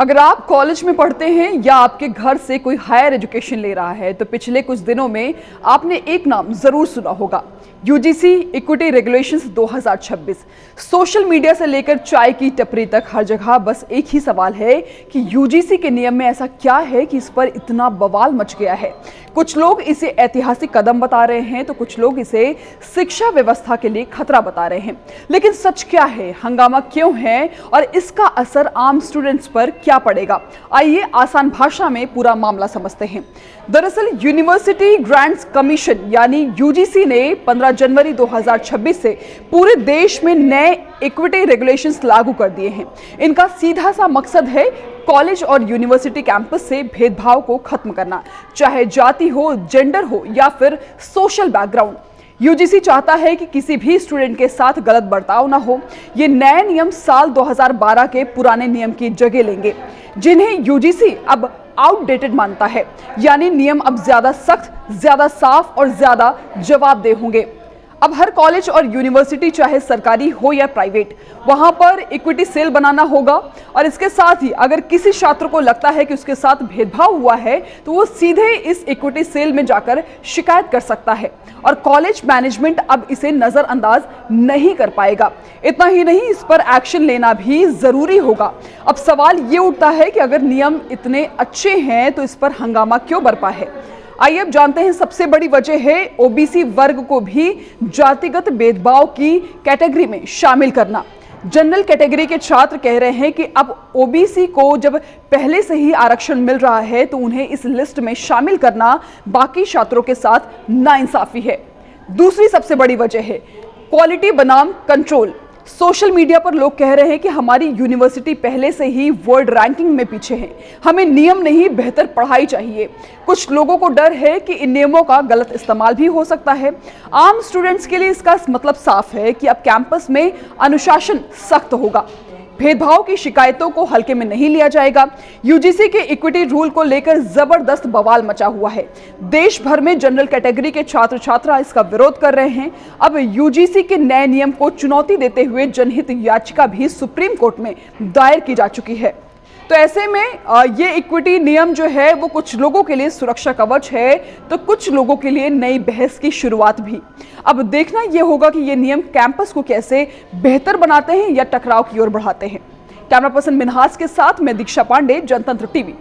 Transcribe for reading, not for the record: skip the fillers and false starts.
अगर आप कॉलेज में पढ़ते हैं या आपके घर से कोई हायर एजुकेशन ले रहा है तो पिछले कुछ दिनों में आपने एक नाम जरूर सुना होगा, UGC equity regulations 2026। Social media से लेकर चाय की टपरी तक हर जगह बस एक ही सवाल है कि यूजीसी के नियम में ऐसा क्या है कि इस पर इतना बवाल मच गया है। कुछ लोग इसे ऐतिहासिक कदम बता रहे हैं तो कुछ लोग इसे शिक्षा व्यवस्था के लिए खतरा बता रहे हैं। लेकिन सच क्या है, हंगामा क्यों है और इसका असर आम स्टूडेंट्स पर क्या पड़ेगा? आइए आसान भाषा में पूरा मामला समझते हैं। दरअसल यूनिवर्सिटी ग्रांट्स कमीशन यानी यूजीसी ने 15 जनवरी 2026 से पूरे देश में नए इक्विटी रेगुलेशंस लागू कर दिए हैं। इनका सीधा सा मकसद है कॉलेज और यूनिवर्सिटी कैंपस से भेदभाव को खत्म करना, चाहे जाति हो, जेंडर हो या फिर सोशल बैकग्राउंड। यूजीसी चाहता है कि किसी भी स्टूडेंट के साथ गलत बर्ताव ना हो। ये नए नियम साल 2012 के पुराने नियम की जगह लेंगे, जिन्हें यूजीसी अब आउटडेटेड मानता है। यानी नियम अब ज्यादा सख्त, ज्यादा साफ और ज्यादा जवाबदेह होंगे। अब हर कॉलेज और यूनिवर्सिटी, चाहे सरकारी हो या प्राइवेट, वहां पर इक्विटी सेल बनाना होगा। और इसके साथ ही अगर किसी छात्र को लगता है कि उसके साथ भेदभाव हुआ है तो वो सीधे इस इक्विटी सेल में जाकर शिकायत कर सकता है और कॉलेज मैनेजमेंट अब इसे नजरअंदाज नहीं कर पाएगा। इतना ही नहीं, इस पर एक्शन लेना भी जरूरी होगा। अब सवाल ये उठता है कि अगर नियम इतने अच्छे हैं तो इस पर हंगामा क्यों बरपा है? आइए अब जानते हैं। सबसे बड़ी वजह है ओबीसी वर्ग को भी जातिगत भेदभाव की कैटेगरी में शामिल करना। जनरल कैटेगरी के छात्र कह रहे हैं कि अब ओबीसी को जब पहले से ही आरक्षण मिल रहा है तो उन्हें इस लिस्ट में शामिल करना बाकी छात्रों के साथ नाइंसाफी है। दूसरी सबसे बड़ी वजह है क्वालिटी बनाम कंट्रोल। सोशल मीडिया पर लोग कह रहे हैं कि हमारी यूनिवर्सिटी पहले से ही वर्ल्ड रैंकिंग में पीछे है, हमें नियम नहीं बेहतर पढ़ाई चाहिए। कुछ लोगों को डर है कि इन नियमों का गलत इस्तेमाल भी हो सकता है। आम स्टूडेंट्स के लिए इसका मतलब साफ है कि अब कैंपस में अनुशासन सख्त होगा, भेदभाव की शिकायतों को हल्के में नहीं लिया जाएगा। यूजीसी के इक्विटी रूल को लेकर जबरदस्त बवाल मचा हुआ है। देश भर में जनरल कैटेगरी के छात्र छात्रा इसका विरोध कर रहे हैं। अब यूजीसी के नए नियम को चुनौती देते हुए जनहित याचिका भी सुप्रीम कोर्ट में दायर की जा चुकी है। तो ऐसे में ये इक्विटी नियम जो है वो कुछ लोगों के लिए सुरक्षा कवच है तो कुछ लोगों के लिए नई बहस की शुरुआत भी। अब देखना ये होगा कि ये नियम कैंपस को कैसे बेहतर बनाते हैं या टकराव की ओर बढ़ाते हैं। कैमरा पर्सन मिनहास के साथ मैं दीक्षा पांडे, जनतंत्र टीवी।